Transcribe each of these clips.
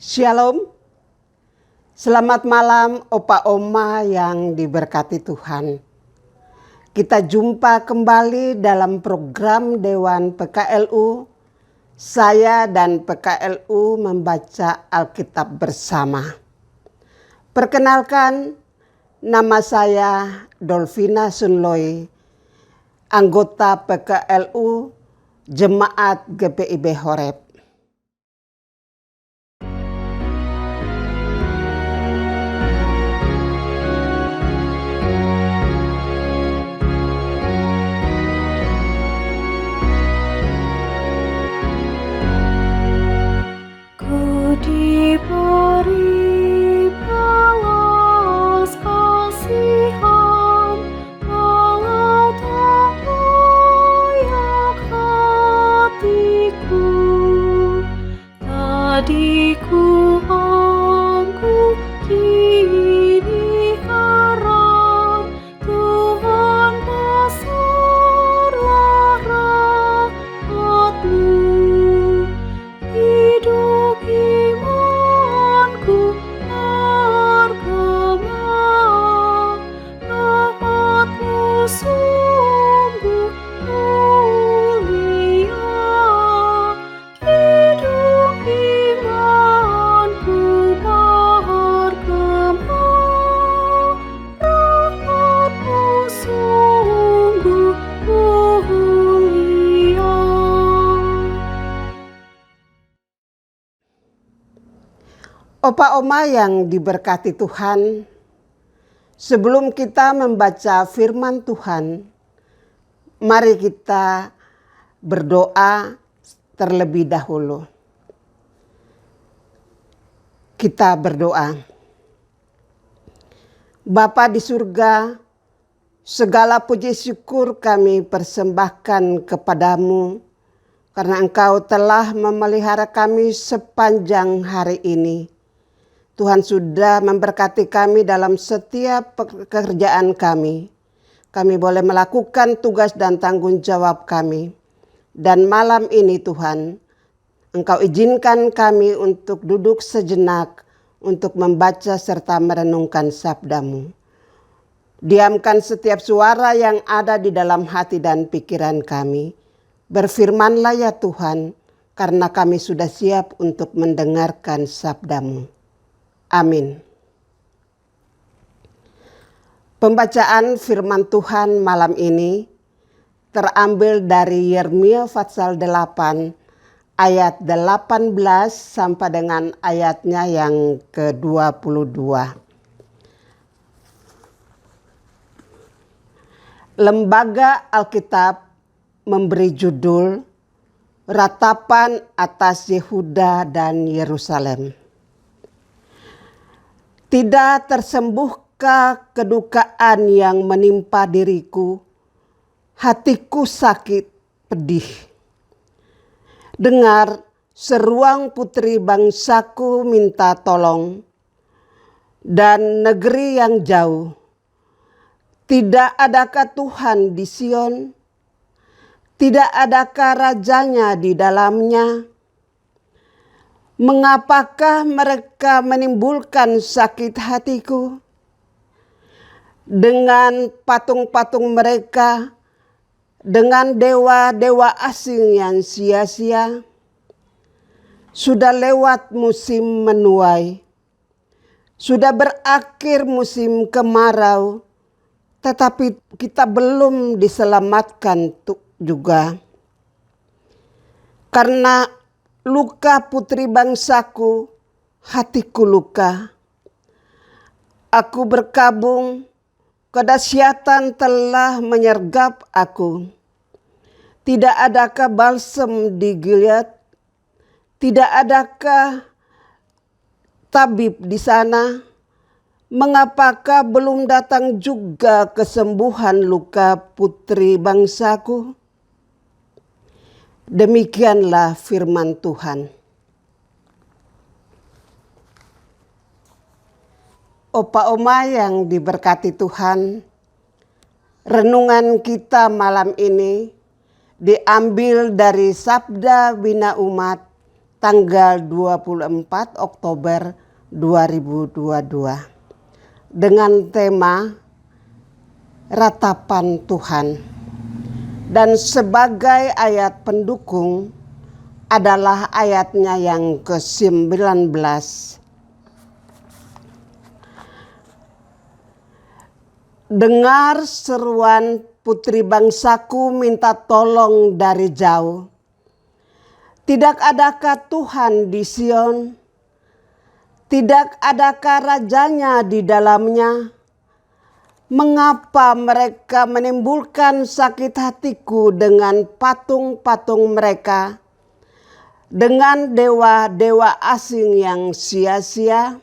Shalom, selamat malam Opa Oma yang diberkati Tuhan. Kita jumpa kembali dalam program Dewan PKLU. Saya dan PKLU membaca Alkitab bersama. Perkenalkan, nama saya Dolvina Sunloy, anggota PKLU Jemaat GPIB Horeb. Diberi balas kasihan, Allah tak layak hatiku. Tadiku angkuh, kini harap Tuhan besarlah rahmat-Mu. Hidup imanku bergema, rahmat-Mu sungguh mulia. Hidup imanku bergema, rahmat-Mu sungguh mulia. Opa Oma yang diberkati Tuhan, sebelum kita membaca firman Tuhan, mari kita berdoa terlebih dahulu. Kita berdoa. Bapa di surga, segala puji syukur kami persembahkan kepadamu karena Engkau telah memelihara kami sepanjang hari ini. Tuhan sudah memberkati kami dalam setiap pekerjaan kami. Kami boleh melakukan tugas dan tanggung jawab kami. Dan malam ini Tuhan, Engkau izinkan kami untuk duduk sejenak untuk membaca serta merenungkan sabda-Mu. Diamkan setiap suara yang ada di dalam hati dan pikiran kami. Berfirmanlah ya Tuhan, karena kami sudah siap untuk mendengarkan sabda-Mu. Amin. Pembacaan firman Tuhan malam ini terambil dari Yeremia pasal 8 ayat 18 sampai dengan ayatnya yang ke-22. Lembaga Alkitab memberi judul Ratapan atas Yehuda dan Yerusalem. Tidak tersembuhkah kedukaan yang menimpa diriku? Hatiku sakit, pedih. Dengar, seruang putri bangsaku minta tolong. Dan negeri yang jauh. Tidak adakah Tuhan di Sion? Tidak adakah rajanya di dalamnya? Mengapakah mereka menimbulkan sakit hatiku? Dengan patung-patung mereka, dengan dewa-dewa asing yang sia-sia. Sudah lewat musim menuai. Sudah berakhir musim kemarau. Tetapi kita belum diselamatkan juga. Karena luka putri bangsaku, hatiku luka. Aku berkabung, kedahsyatan telah menyergap aku. Tidak adakah balsem di Gilead? Tidak adakah tabib di sana? Mengapakah belum datang juga kesembuhan luka putri bangsaku? Demikianlah firman Tuhan. Opa Oma yang diberkati Tuhan, renungan kita malam ini diambil dari Sabda Bina Umat tanggal 24 Oktober 2022 dengan tema Ratapan Tuhan. Dan sebagai ayat pendukung adalah ayatnya yang ke-19. Dengar seruan putri bangsaku minta tolong dari jauh. Tidak adakah Tuhan di Sion? Tidak adakah rajanya di dalamnya? Mengapa mereka menimbulkan sakit hatiku dengan patung-patung mereka, dengan dewa-dewa asing yang sia-sia?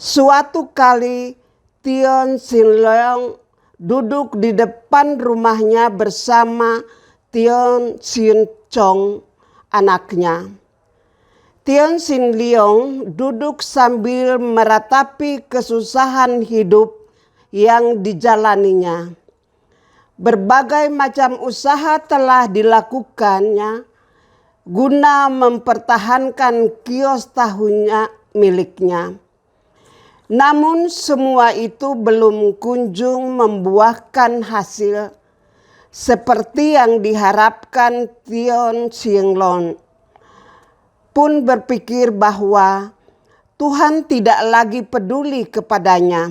Suatu kali Tion Sin Leong duduk di depan rumahnya bersama Tion Sin Chong, anaknya. Tion Sin Leong duduk sambil meratapi kesusahan hidup yang dijalaninya. Berbagai macam usaha telah dilakukannya guna mempertahankan kios tahunya miliknya. Namun semua itu belum kunjung membuahkan hasil seperti yang diharapkan. Tion Sin Leong pun berpikir bahwa Tuhan tidak lagi peduli kepadanya.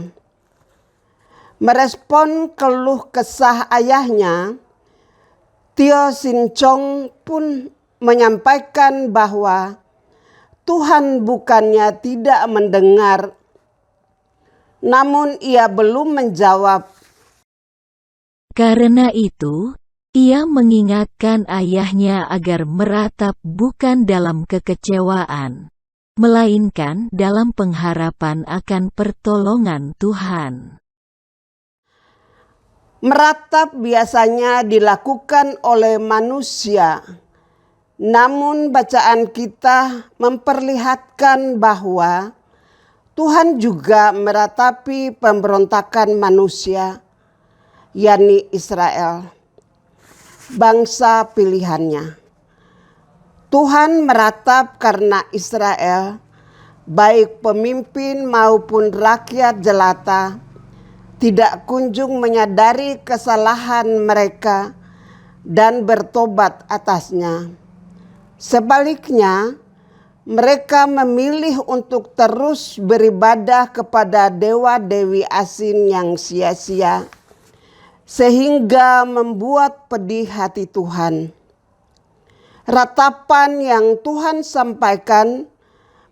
Merespon keluh kesah ayahnya, Tion Sin Chong pun menyampaikan bahwa Tuhan bukannya tidak mendengar, namun ia belum menjawab. Karena itu, ia mengingatkan ayahnya agar meratap bukan dalam kekecewaan, melainkan dalam pengharapan akan pertolongan Tuhan. Meratap biasanya dilakukan oleh manusia, namun bacaan kita memperlihatkan bahwa Tuhan juga meratapi pemberontakan manusia, yakni Israel, bangsa pilihannya. Tuhan meratap karena Israel, baik pemimpin maupun rakyat jelata, tidak kunjung menyadari kesalahan mereka dan bertobat atasnya. Sebaliknya, mereka memilih untuk terus beribadah kepada dewa-dewi asing yang sia-sia, sehingga membuat pedih hati Tuhan. Ratapan yang Tuhan sampaikan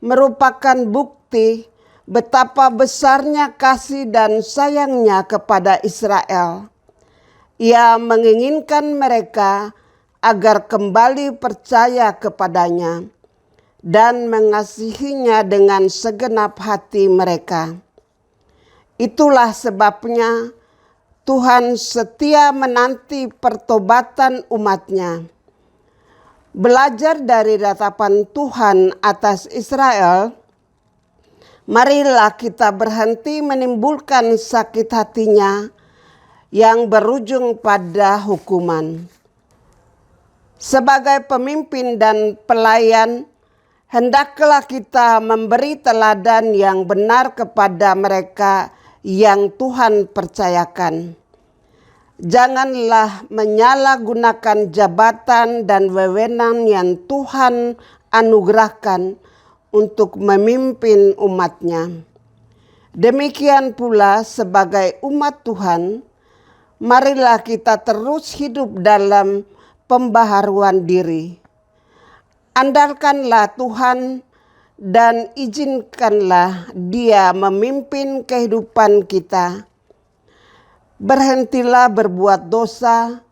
merupakan bukti betapa besarnya kasih dan sayangnya kepada Israel. Ia menginginkan mereka agar kembali percaya kepadanya dan mengasihinya dengan segenap hati mereka. Itulah sebabnya Tuhan setia menanti pertobatan umatnya. Belajar dari ratapan Tuhan atas Israel, marilah kita berhenti menimbulkan sakit hatinya yang berujung pada hukuman. Sebagai pemimpin dan pelayan, hendaklah kita memberi teladan yang benar kepada mereka yang Tuhan percayakan. Janganlah menyalahgunakan jabatan dan wewenang yang Tuhan anugerahkan untuk memimpin umatnya. Demikian pula sebagai umat Tuhan, marilah kita terus hidup dalam pembaharuan diri. Andalkanlah Tuhan dan izinkanlah Dia memimpin kehidupan kita. Berhentilah berbuat dosa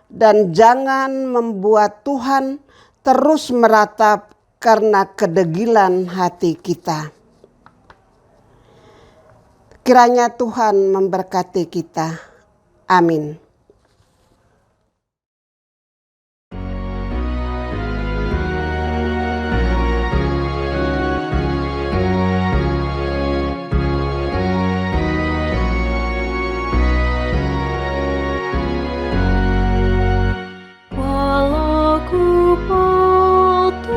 dan jangan membuat Tuhan terus meratap karena kedegilan hati kita. Kiranya Tuhan memberkati kita. Amin. Walau ku patut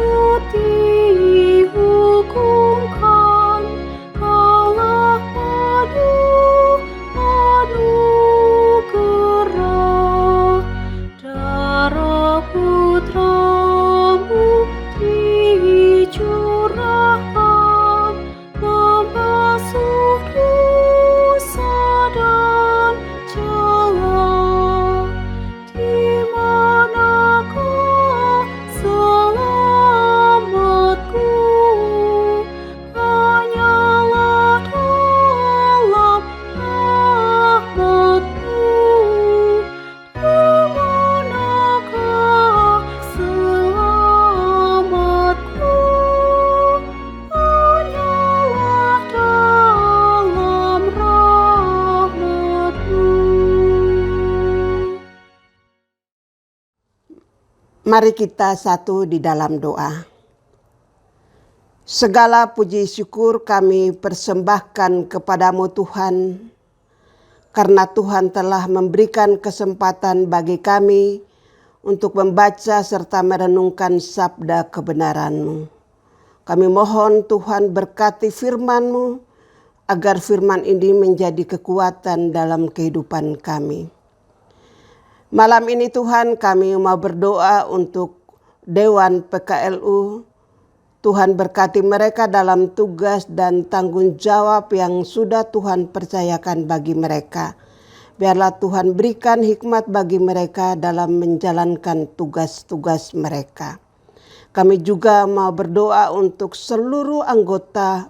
Mari kita satu di dalam doa. Segala puji syukur kami persembahkan kepadamu Tuhan, karena Tuhan telah memberikan kesempatan bagi kami untuk membaca serta merenungkan sabda kebenaran-Mu. Kami mohon Tuhan berkati firman-Mu, agar firman ini menjadi kekuatan dalam kehidupan kami. Malam ini Tuhan, kami mau berdoa untuk Dewan PKLU. Tuhan berkati mereka dalam tugas dan tanggung jawab yang sudah Tuhan percayakan bagi mereka. Biarlah Tuhan berikan hikmat bagi mereka dalam menjalankan tugas-tugas mereka. Kami juga mau berdoa untuk seluruh anggota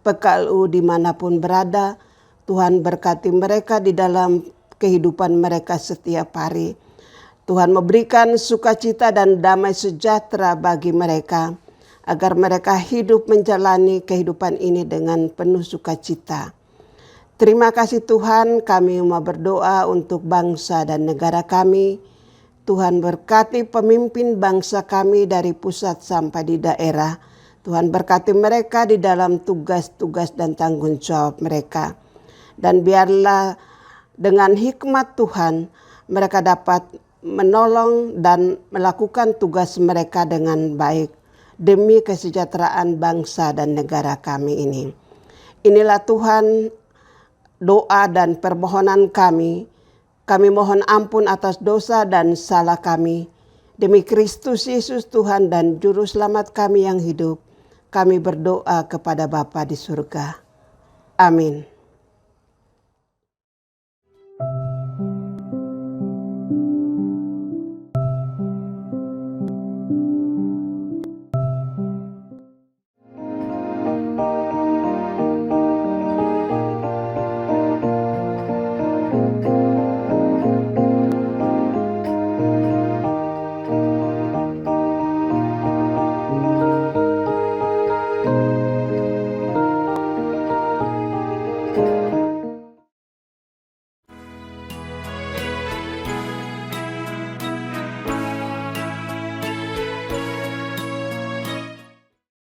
PKLU dimanapun berada. Tuhan berkati mereka di dalam kehidupan mereka setiap hari. Tuhan memberikan sukacita dan damai sejahtera bagi mereka, agar mereka hidup menjalani kehidupan ini dengan penuh sukacita. Terima kasih Tuhan, kami mau berdoa untuk bangsa dan negara kami. Tuhan berkati pemimpin bangsa kami dari pusat sampai di daerah. Tuhan berkati mereka di dalam tugas-tugas dan tanggung jawab mereka. Dan biarlah dengan hikmat Tuhan mereka dapat menolong dan melakukan tugas mereka dengan baik, demi kesejahteraan bangsa dan negara kami ini. Inilah Tuhan doa dan permohonan kami. Kami mohon ampun atas dosa dan salah kami. Demi Kristus Yesus Tuhan dan Juru Selamat kami yang hidup, kami berdoa kepada Bapa di surga. Amin.